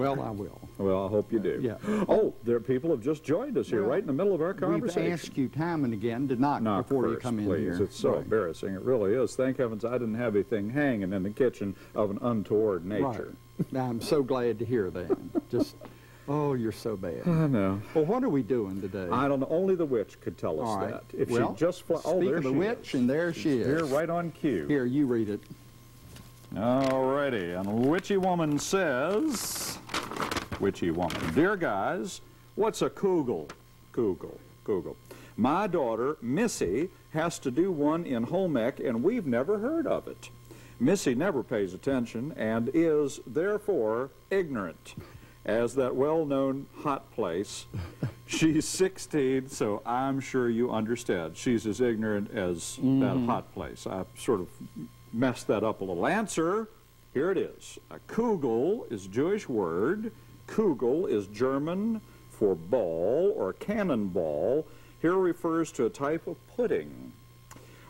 Well, I will. Well, I hope you do. Yeah. Oh, people have just joined us here, right in the middle of our conversation. We've asked you time and again to knock before first, you come in please. here. It's so embarrassing. It really is. Thank heavens I didn't have anything hanging in the kitchen of an untoward nature. Right. I'm so glad to hear that. Just, oh, you're so bad. I know. Well, what are we doing today? I don't know. Only the witch could tell us that. If she just speak of the witch, and there she is. Here, right on cue. Here, you read it. Alrighty, and a witchy woman says, witchy woman, dear guys, what's a Kugel? Kugel. My daughter, Missy, has to do one in home ec, and we've never heard of it. Missy never pays attention and is, therefore, ignorant. As that well-known hot place, she's 16, so I'm sure you understand. She's as ignorant as that hot place. I sort of messed that up a little. Answer, here it is. A Kugel is a Jewish word. Kugel is German for ball or cannonball. Here refers to a type of pudding.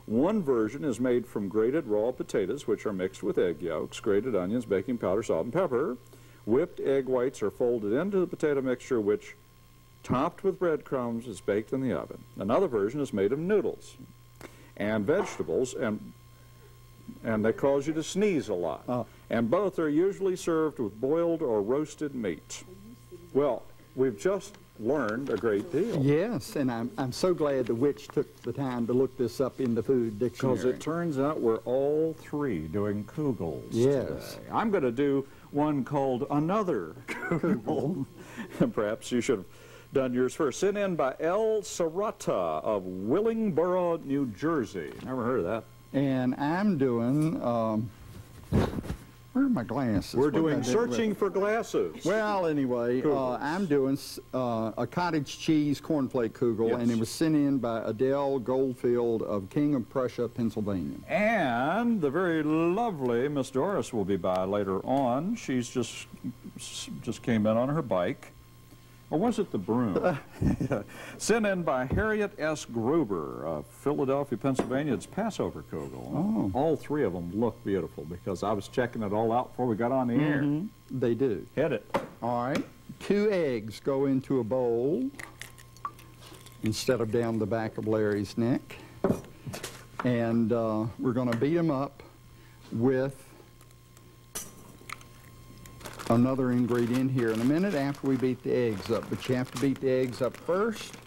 One version is made from grated raw potatoes, which are mixed with egg yolks, grated onions, baking powder, salt, and pepper. Whipped egg whites are folded into the potato mixture, which, topped with breadcrumbs, is baked in the oven. Another version is made of noodles and vegetables, and they cause you to sneeze a lot. And both are usually served with boiled or roasted meat. Well, we've just learned a great deal. Yes, and I'm so glad the witch took the time to look this up in the food dictionary. Because it turns out we're all three doing Kugels today. I'm going to do one called Another Kugel. Perhaps you should have done yours first. Sent in by L. Sarata of Willingboro, New Jersey. Never heard of that. And I'm doing, where are my glasses? We're doing searching for glasses. Well, anyway, I'm doing a cottage cheese cornflake Kugel, and it was sent in by Adele Goldfield of King of Prussia, Pennsylvania. And the very lovely Miss Doris will be by later on. She's just came in on her bike. Or was it the broom? Sent in by Harriet S. Gruber of Philadelphia, Pennsylvania. It's Passover Kugel. Oh. All three of them look beautiful because I was checking it all out before we got on the air. They do. Hit it. All right. 2 eggs go into a bowl instead of down the back of Larry's neck. And we're going to beat them up with another ingredient here in a minute after we beat the eggs up. But you have to beat the eggs up first,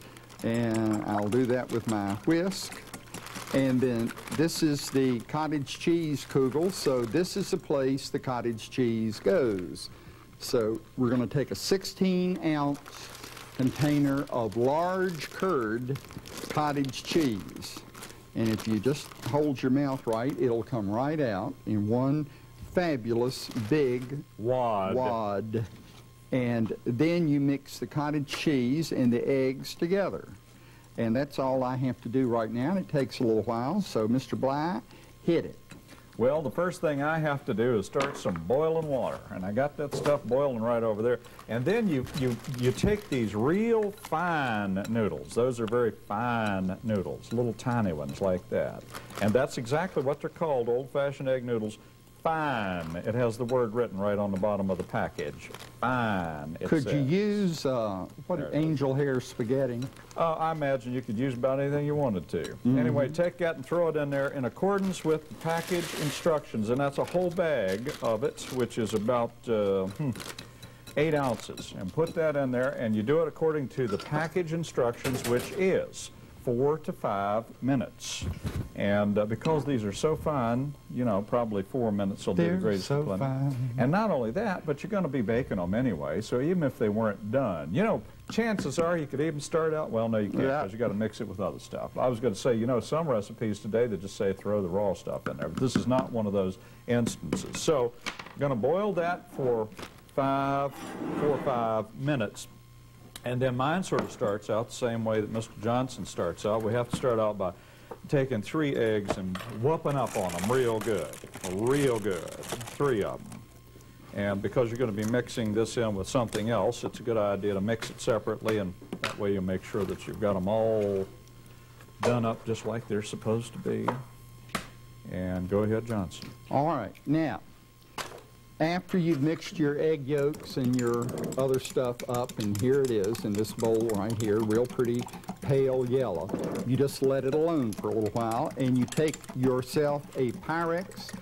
and I'll do that with my whisk. And then this is the cottage cheese Kugel, so this is the place the cottage cheese goes. So we're going to take a 16-ounce container of large curd cottage cheese. And if you just hold your mouth right, it'll come right out in one fabulous big wad. And then you mix the cottage cheese and the eggs together. And that's all I have to do right now, and it takes a little while. So, Mr. Bly, hit it. Well, the first thing I have to do is start some boiling water, and I got that stuff boiling right over there. And then you take these real fine noodles. Those are very fine noodles, little tiny ones like that. And that's exactly what they're called, old-fashioned egg noodles. Fine. It has the word written right on the bottom of the package. Fine. Could you use angel hair spaghetti? I imagine you could use about anything you wanted to. Anyway, take that and throw it in there in accordance with the package instructions, and that's a whole bag of it, which is about 8 ounces. And put that in there, and you do it according to the package instructions, which is 4 to 5 minutes. And because these are so fine, you know, probably 4 minutes will do the greatest so fine. And not only that, but you're going to be baking them anyway, so even if they weren't done, you know, chances are you could even start out, well, no, you can't, because you got to mix it with other stuff. I was going to say, you know, some recipes today that just say throw the raw stuff in there, but this is not one of those instances. So I'm going to boil that for 4 or 5 minutes. And then mine sort of starts out the same way that Mr. Johnson starts out. We have to start out by taking 3 eggs and whooping up on them real good, 3 of them. And because you're going to be mixing this in with something else, it's a good idea to mix it separately, and that way you make sure that you've got them all done up just like they're supposed to be. And go ahead, Johnson. All right. Now, after you've mixed your egg yolks and your other stuff up, and here it is in this bowl right here, real pretty pale yellow, you just let it alone for a little while, and you take yourself a Pyrex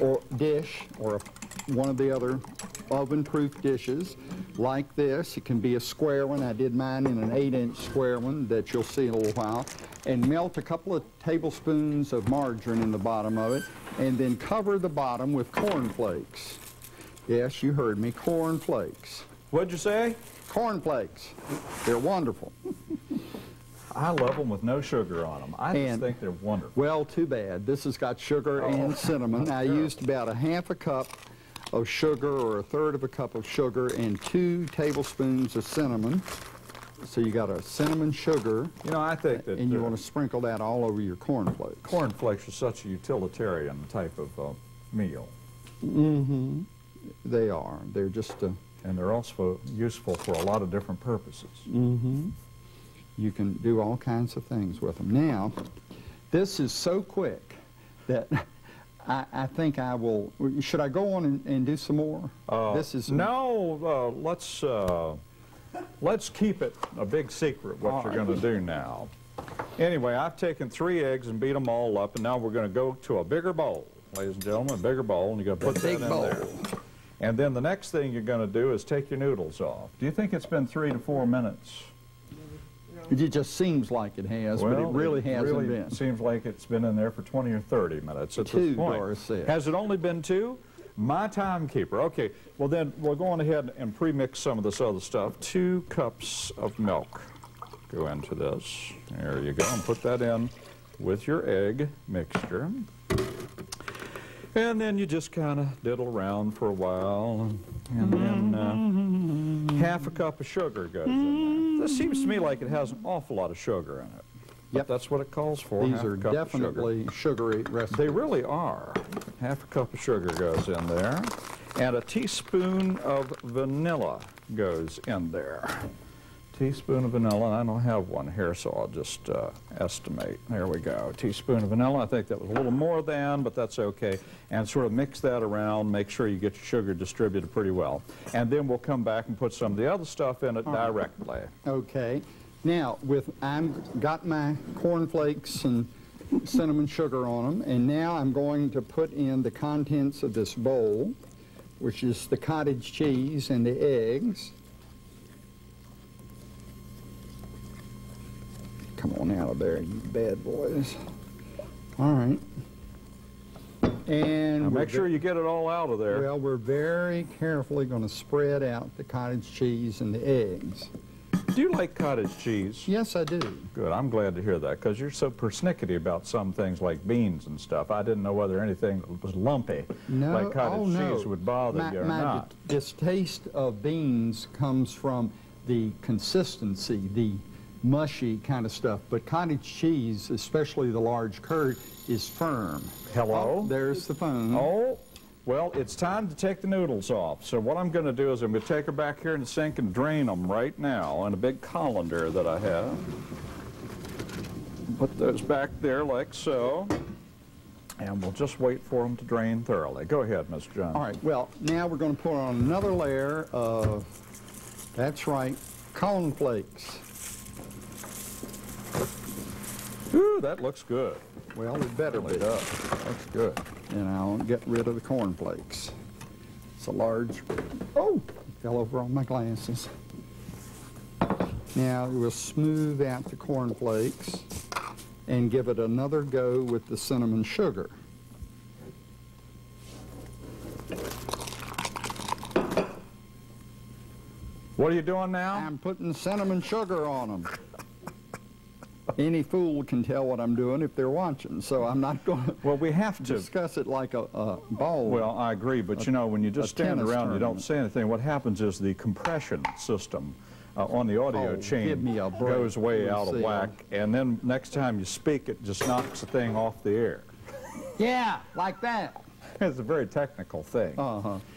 or dish or one of the other oven-proof dishes like this. It can be a square one. I did mine in an 8-inch square one that you'll see in a little while. And melt a couple of tablespoons of margarine in the bottom of it, and then cover the bottom with corn flakes. Yes, you heard me, corn flakes. What'd you say? Corn flakes. They're wonderful. I love them with no sugar on them. I just think they're wonderful. Well, too bad. This has got sugar and cinnamon. I used about a half a cup of sugar or a third of a cup of sugar and 2 tablespoons of cinnamon. So you got a cinnamon sugar. You know, I think that... And you want to sprinkle that all over your cornflakes. Cornflakes are such a utilitarian type of meal. Mm-hmm. They are. They're just a... And they're also useful for a lot of different purposes. Mm-hmm. You can do all kinds of things with them. Now, this is so quick that I think I will... Should I go on and do some more? This is... No, let's keep it a big secret what you're going to do now. Anyway, I've taken 3 eggs and beat them all up, and now we're going to go to a bigger bowl, ladies and gentlemen, a bigger bowl, and you're going to put that in there. And then the next thing you're going to do is take your noodles off. Do you think it's been 3 to 4 minutes? It just seems like it has, but it really hasn't been. It seems like it's been in there for 20 or 30 minutes at this point. Doris said. Has it only been 2? My timekeeper. Okay, well then we'll go on ahead and pre-mix some of this other stuff. 2 cups of milk go into this. There you go, and put that in with your egg mixture. And then you just kind of diddle around for a while, and then half a cup of sugar goes in there. This seems to me like it has an awful lot of sugar in it. Yep, that's what it calls for. These are definitely sugary recipes. They really are. Half a cup of sugar goes in there, and a teaspoon of vanilla goes in there. Teaspoon of vanilla, and I don't have one here, so I'll just estimate. There we go. A teaspoon of vanilla. I think that was a little more than, but that's okay. And sort of mix that around, make sure you get your sugar distributed pretty well. And then we'll come back and put some of the other stuff in it directly. Okay. Now, I've got my cornflakes and cinnamon sugar on them, and now I'm going to put in the contents of this bowl, which is the cottage cheese and the eggs. Come on out of there, you bad boys. All right. And now make sure you get it all out of there. Well, we're very carefully going to spread out the cottage cheese and the eggs. Do you like cottage cheese? Yes, I do. Good. I'm glad to hear that, because you're so persnickety about some things like beans and stuff. I didn't know whether anything that was lumpy, like cottage cheese, would bother you or not. My distaste of beans comes from the consistency, the mushy kind of stuff, but cottage cheese, especially the large curd, is firm. Hello? Oh, there's the phone. Oh, well, it's time to take the noodles off. So what I'm going to do is I'm going to take her back here in the sink and drain them right now in a big colander that I have. Put those back there like so, and we'll just wait for them to drain thoroughly. Go ahead, Mr. John. All right, well, now we're going to put on another layer of, that's right, cornflakes. Ooh, that looks good. Well, it better be. It does. Looks good. And I'll get rid of the cornflakes. It's a large, oh, fell over on my glasses. Now we'll smooth out the cornflakes and give it another go with the cinnamon sugar. What are you doing now? I'm putting cinnamon sugar on them. Any fool can tell what I'm doing if they're watching, so I'm not going to we have to discuss it like a ball. Well, I agree, but you know, when you just stand around and you don't say anything, what happens is the compression system on the audio chain goes way out of whack, and then next time you speak, it just knocks the thing off the air. Yeah, like that. It's a very technical thing.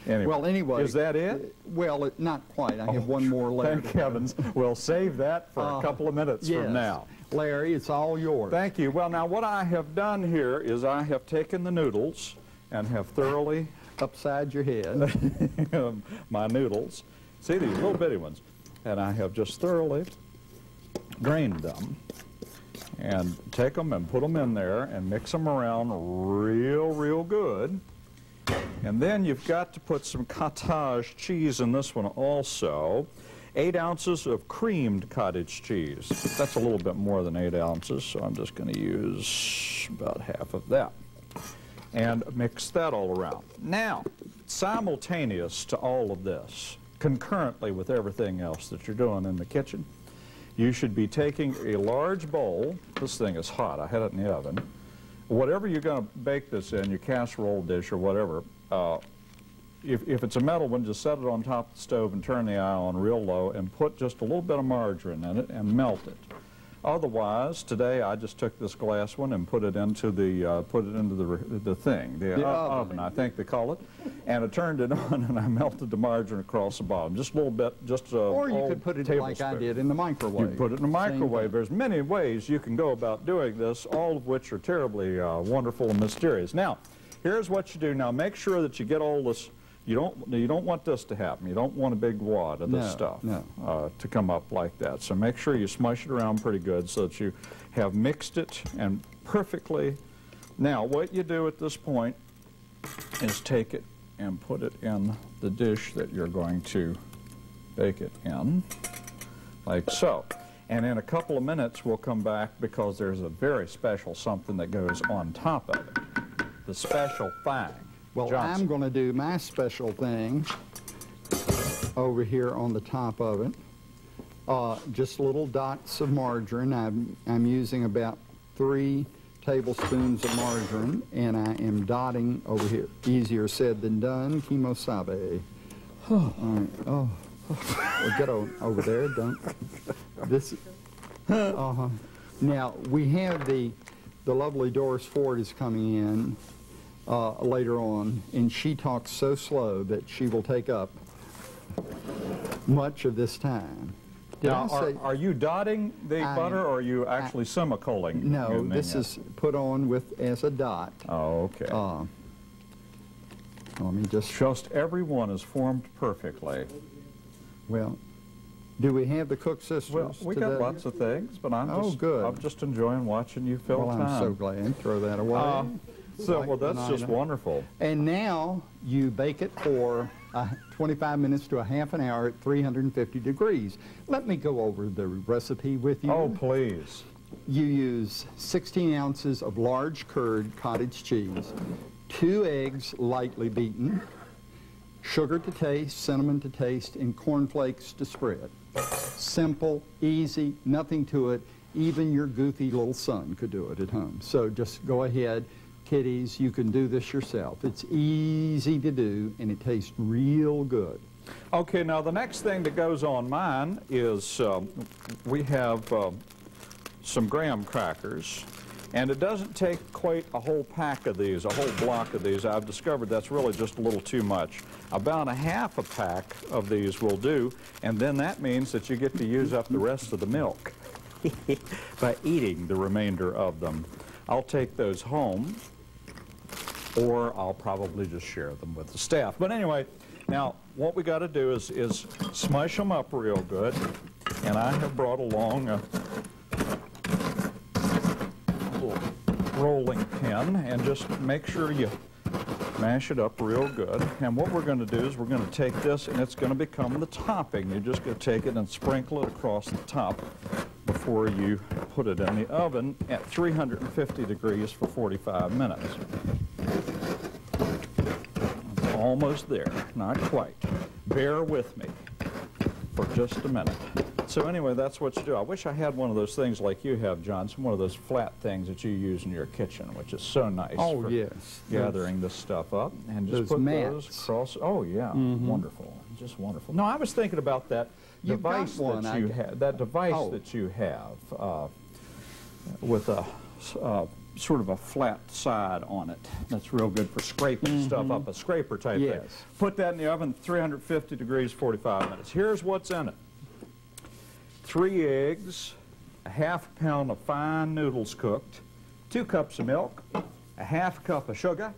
Anyway, well, anyway. Is that it? Well, not quite. I have one more layer. Thank heavens. We'll save that for a couple of minutes from now. Larry, it's all yours. Thank you. Well, now what I have done here is I have taken the noodles and have thoroughly upside your head. My noodles. See these little bitty ones? And I have just thoroughly drained them. And take them and put them in there and mix them around real good. And then you've got to put some cottage cheese in this one also. 8 ounces of creamed cottage cheese. That's a little bit more than 8 ounces, so I'm just going to use about half of that. And mix that all around. Now, simultaneous to all of this, concurrently with everything else that you're doing in the kitchen, you should be taking a large bowl. This thing is hot. I had it in the oven. Whatever you're going to bake this in, your casserole dish or whatever, if it's a metal one, just set it on top of the stove and turn the eye on real low and put just a little bit of margarine in it and melt it. Otherwise, today I just took this glass one and put it into the oven, I think they call it, and I turned it on and I melted the margarine across the bottom, just a little bit, just a Or you could put it like I did in the microwave. You put it in the microwave. There's many ways you can go about doing this, all of which are terribly wonderful and mysterious. Now, here's what you do. Now, make sure that you get all this. You don't want this to happen. You don't want a big wad of this stuff to come up like that. So make sure you smush it around pretty good so that you have mixed it and perfectly. Now what you do at this point is take it and put it in the dish that you're going to bake it in, like so. And in a couple of minutes we'll come back because there's a very special something that goes on top of it. The special thing. Well, Johnson. I'm going to do my special thing over here on the top of it. Just little dots of margarine. I'm using about 3 tablespoons of margarine, and I am dotting over here. Easier said than done. Kimosabe. All right. Oh, well, get over there. Don't. This. Now we have the lovely Doris Ford is coming in. Later on, and she talks so slow that she will take up much of this time. Now, are you dotting the butter, or are you actually semicolon? No, this is put on with as a dot. Oh, okay. Let me just every one is formed perfectly. Well, do we have the Cook sisters? Well, we got lots of things, but I'm just enjoying watching you fill time. I'm so glad. Throw that away. Well, that's just wonderful. And now you bake it for 25 minutes to a half an hour at 350 degrees. Let me go over the recipe with you. Oh, please. You use 16 ounces of large curd cottage cheese, 2 eggs lightly beaten, sugar to taste, cinnamon to taste, and cornflakes to spread. Simple, easy, nothing to it. Even your goofy little son could do it at home. So just go ahead. Kiddies, you can do this yourself. It's easy to do, and it tastes real good. Okay, now the next thing that goes on mine is we have some graham crackers, and it doesn't take quite a whole pack of these, a whole block of these. I've discovered that's really just a little too much. About a half a pack of these will do, and then that means that you get to use up the rest of the milk by eating the remainder of them. I'll take those home, or I'll probably just share them with the staff. But anyway, now what we got to do is smush them up real good, and I have brought along a little rolling pin, and just make sure you mash it up real good. And what we're going to do is we're going to take this, and it's going to become the topping. You're just going to take it and sprinkle it across the top before you put it in the oven at 350 degrees for 45 minutes. It's almost there, not quite. Bear with me for just a minute. So anyway, that's what you do. I wish I had one of those things like you have, Johnson, one of those flat things that you use in your kitchen, which is so nice for gathering this stuff up. And just put those across. Oh, yeah, wonderful. Just wonderful. No, I was thinking about that device that you have, that you have with a sort of a flat side on it. That's real good for scraping stuff up, a scraper type thing. Put that in the oven, 350 degrees, 45 minutes. Here's what's in it. 3 eggs, a half pound of fine noodles cooked, 2 cups of milk, a half cup of sugar,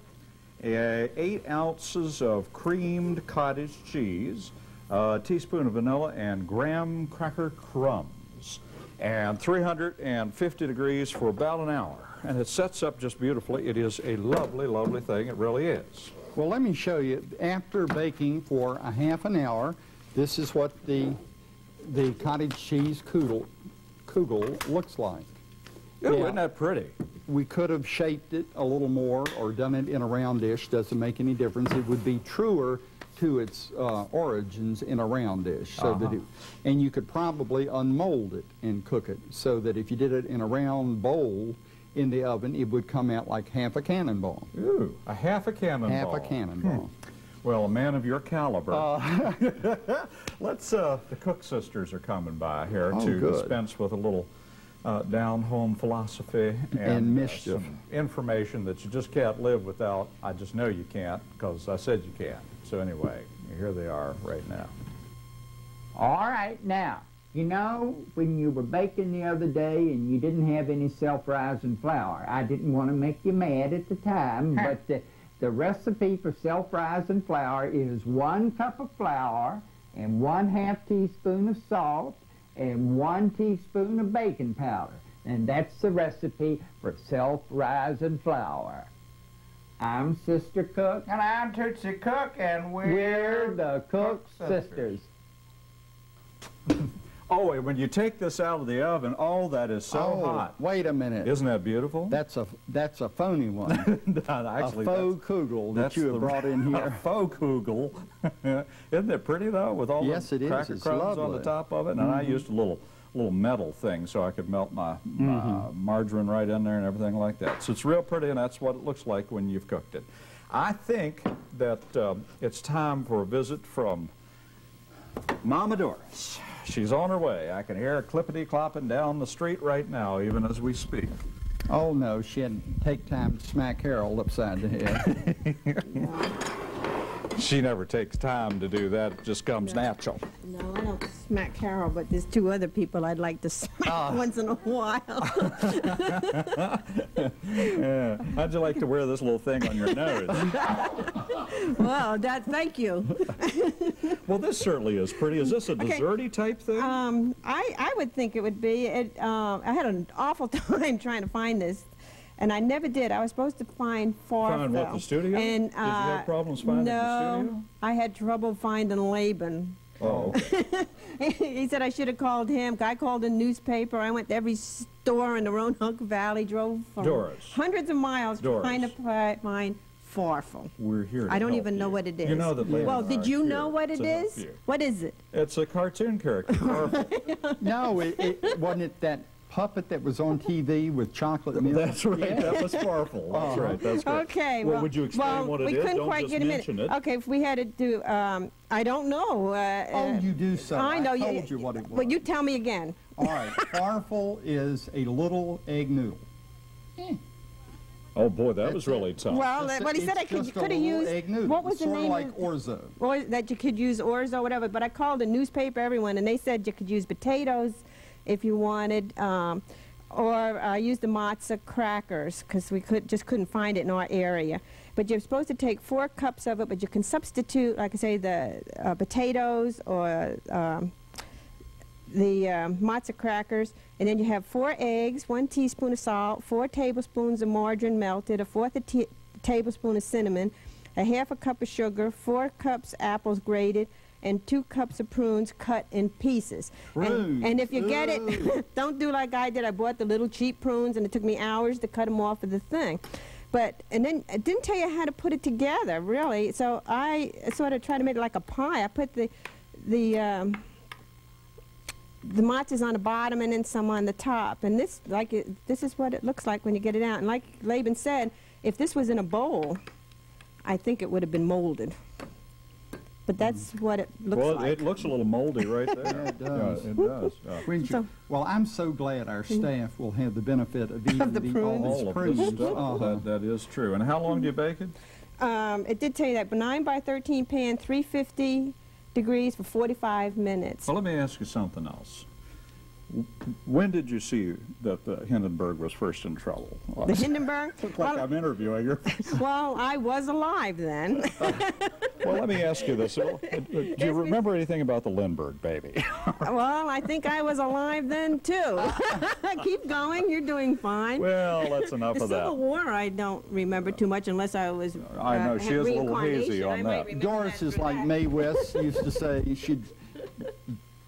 8 ounces of creamed cottage cheese, a teaspoon of vanilla, and graham cracker crumbs. And 350 degrees for about an hour. And it sets up just beautifully. It is a lovely, lovely thing. It really is. Well, let me show you. After baking for a half an hour, this is what the cottage cheese Kugel looks like. Ooh, isn't that pretty? We could have shaped it a little more or done it in a round dish. Doesn't make any difference. It would be truer to its origins in a round dish, so that and you could probably unmold it and cook it, so that if you did it in a round bowl in the oven, it would come out like half a cannonball. Ooh, a half a cannonball. Half a cannonball. Well, a man of your caliber. Let's. The Cook sisters are coming by here to dispense with a little down-home philosophy and mischief. Some information that you just can't live without. I just know you can't, because I said you can't. So anyway, here they are right now. All right, now, you know, when you were baking the other day and you didn't have any self-rising flour, I didn't want to make you mad at the time, but the recipe for self-rising flour is 1 cup of flour and 1/2 teaspoon of salt and 1 teaspoon of baking powder. And that's the recipe for self-rising flour. I'm Sister Cook. And I'm Tootsie Cook, and we're the Cook sisters. Oh, and when you take this out of the oven, oh, that is so hot. Wait a minute. Isn't that beautiful? That's a phony one. Actually, a faux Kugel that you have brought in here. A faux Kugel. Isn't it pretty, though, with all the cracker crumbs on the top of it? And I used a little metal thing so I could melt my margarine right in there and everything like that. So it's real pretty, and that's what it looks like when you've cooked it. I think that it's time for a visit from Mama Doris. She's on her way. I can hear her clippity-clopping down the street right now, even as we speak. Oh, no, she had to take time to smack Harold upside the head. She never takes time to do that. It just comes natural. No, I don't smack Carol, but there's 2 other people I'd like to smack once in a while. Yeah. How'd you like to wear this little thing on your nose? Well, thank you. Well, this certainly is pretty. Is this a desserty type thing? I would think it would be. I had an awful time trying to find this. And I never did. I was supposed to find Find what, the studio? And, did you have problems finding the studio? I had trouble finding Laban. Oh, okay. He said I should have called him. I called a newspaper. I went to every store in the Roanoke Valley, drove hundreds of miles trying to find Farfel. We're here to I don't help even know what it is. You know that Laban. Well, did you know what it is? What is it? It's a cartoon character, Farfel. No, it wasn't it that puppet that was on TV with chocolate milk? That's right. Yeah. That was Farfel. That's right. That's great. Okay. Well, would you explain what it is? We couldn't don't quite just get a mention minute. it. Okay, if we had to do, I don't know. Oh, you do so. I know. I told you what it was. Well, you tell me again. All right. Farfel is a little egg noodle. Oh boy, that was really tough. Well, what he said I could have used. Egg noodle. What was it's the sort name? Of like orzo. Or that you could use orzo, whatever. But I called a newspaper, everyone, and they said you could use potatoes if you wanted. Or use the matzah crackers, because we just couldn't find it in our area. But you're supposed to take 4 cups of it, but you can substitute, like I say, the potatoes or the matzah crackers, and then you have 4 eggs, 1 teaspoon of salt, 4 tablespoons of margarine melted, a 1/4 tablespoon of cinnamon, a 1/2 cup of sugar, 4 cups apples grated, and 2 cups of prunes cut in pieces. And if you get it, don't do like I did. I bought the little cheap prunes, and it took me hours to cut them off of the thing. And then I didn't tell you how to put it together, really. So I sort of tried to make it like a pie. I put the matzahs on the bottom and then some on the top. And this is what it looks like when you get it out. And like Laban said, if this was in a bowl, I think it would have been molded. But that's what it looks like. Well, it looks a little moldy right there. Yeah, it does. Yeah, it does. Well, I'm so glad our staff will have the benefit of eating all these prunes. That is true. And how long do you bake it? It did tell you that, but 9 by 13 pan, 350 degrees for 45 minutes. Well, let me ask you something else. When did you see that the Hindenburg was first in trouble? The Hindenburg? Looks like I'm interviewing her. Well, I was alive then. Well, let me ask you this. Do you remember anything about the Lindbergh baby? Well, I think I was alive then, too. Keep going. You're doing fine. Well, that's enough The of that. Civil War, I don't remember too much unless I was I know, she is a little hazy on that. Doris is like Mae West used to say, she'd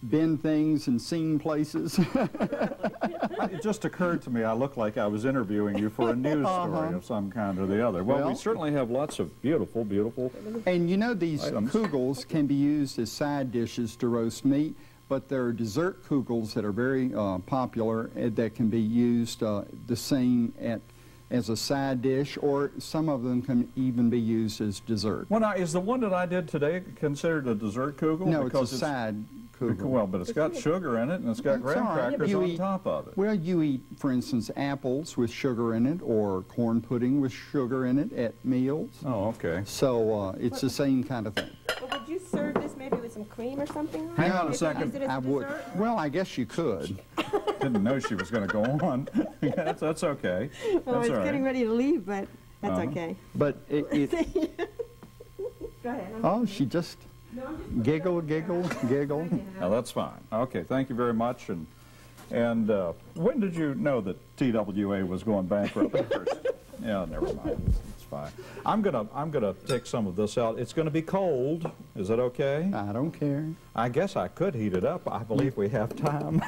been things and seen places. It just occurred to me I looked like I was interviewing you for a news story of some kind or the other. Well, we certainly have lots of beautiful, beautiful And you know, these items. Kugels can be used as side dishes to roast meat, but there are dessert Kugels that are very popular that can be used the same as a side dish, or some of them can even be used as dessert. Well, now, is the one that I did today considered a dessert Kugel? No, Because it's a side Kugel. Well, but it's got sugar in it, and it's got That's graham all right. crackers You on eat- top of it. Well, you eat, for instance, apples with sugar in it, or corn pudding with sugar in it at meals. Oh, okay. So it's the same kind of thing. Well, would you serve this maybe with some cream or something? Hang on a Maybe second. use it as a I would. dessert? Well, I guess you could. Didn't know she was going to go on. That's okay. Well, I That's was all getting right. ready to leave, but that's Uh-huh. okay. But it Go ahead. oh, she just giggle, giggle, giggle. Now, that's fine. Okay, thank you very much. And when did you know that TWA was going bankrupt first? Yeah, never mind. It's fine. I'm gonna take some of this out. It's gonna be cold. Is that okay? I don't care. I guess I could heat it up. I believe we have time.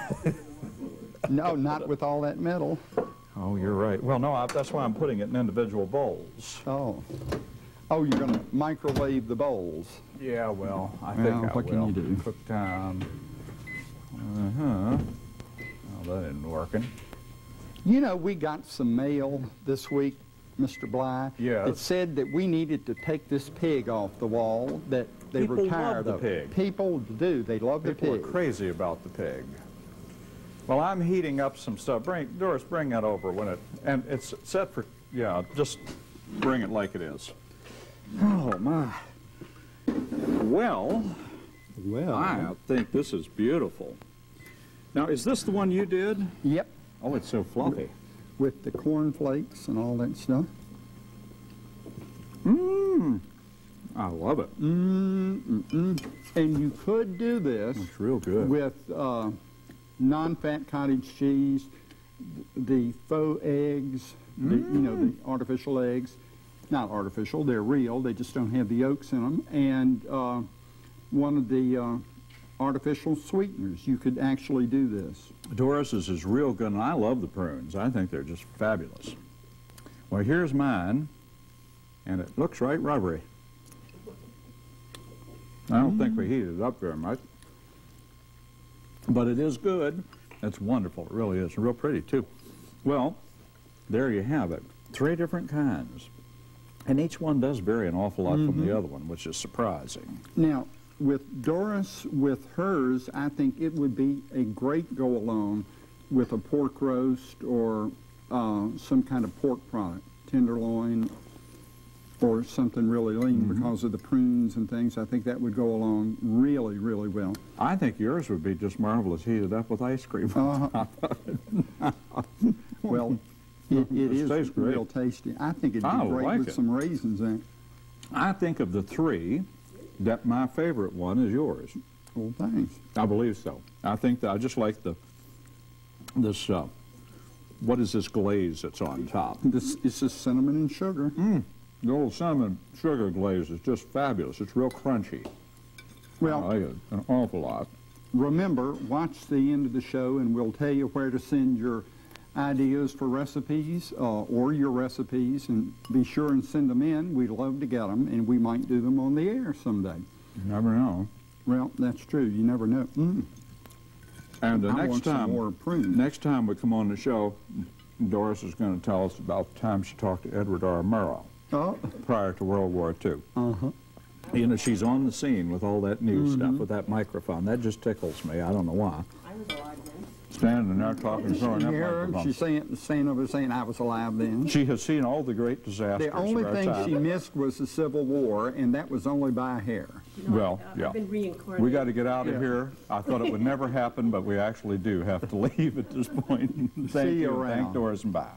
No, not with all that metal. Oh, you're right. Well, no, that's why I'm putting it in individual bowls. Oh. Oh, you're going to microwave the bowls. Yeah, well, I Well, think I what can will. you do? Cook time. Uh-huh. Well, that isn't working. You know, we got some mail this week, Mr. Bly. Yes. It said that we needed to take this pig off the wall, that they People were love tired the of. pig. People do. They love the People are pig. crazy about the pig. Well, I'm heating up some stuff. Doris, bring that over when and it's set for, yeah, just bring it like it is. Oh, my. Well, I think this is beautiful. Now, is this the one you did? Yep. Oh, it's so fluffy. With the corn flakes and all that stuff. I love it. And you could do this It's real good. with non-fat cottage cheese, the faux eggs, you know, the artificial eggs. Not artificial, they're real, they just don't have the yolks in them. And one of the artificial sweeteners. You could actually do this. Doris's is real good, and I love the prunes. I think they're just fabulous. Well, here's mine, and it looks right rubbery. I don't think we heated it up very much, but it is good. It's wonderful. It really is. Real pretty, too. Well, there you have it. 3 different kinds. And each one does vary an awful lot from the other one, which is surprising. Now, with Doris, with hers, I think it would be a great go-along with a pork roast or some kind of pork product, tenderloin or something really lean because of the prunes and things. I think that would go along really, really well. I think yours would be just marvelous heated up with ice cream. Well, it is tastes great. real tasty. I think it'd I be great like with it. some raisins in it. I think of the 3, that my favorite one is yours. Well, thanks. I believe so. I think that I just like this, what is this glaze that's on top? This is just cinnamon and sugar. The old cinnamon sugar glaze is just fabulous. It's real crunchy. Well, I like it an awful lot. remember, watch the end of the show and we'll tell you where to send your ideas for recipes or your recipes, and be sure and send them in. We'd love to get them, and we might do them on the air someday. You never know. Well, that's true. You never know. And the I next want some time, more prunes. next time we come on the show, Doris is going to tell us about the time she talked to Edward R. Murrow Oh, prior to World War II. uh-huh. You know, she's on the scene with all that new stuff, with that microphone. That just tickles me. I don't know why. I was alive then. Standing there talking, throwing up microphones. She's saying over saying I was alive then. She has seen all the great disasters The only of our thing time. she missed was the Civil War, and that was only by a hair. Well, yeah. I've been reincarnated. We got to get out of Yeah. here. I thought it would never happen, but we actually do have to leave at this point. Thank See you you. Thank around. Doris, and bye.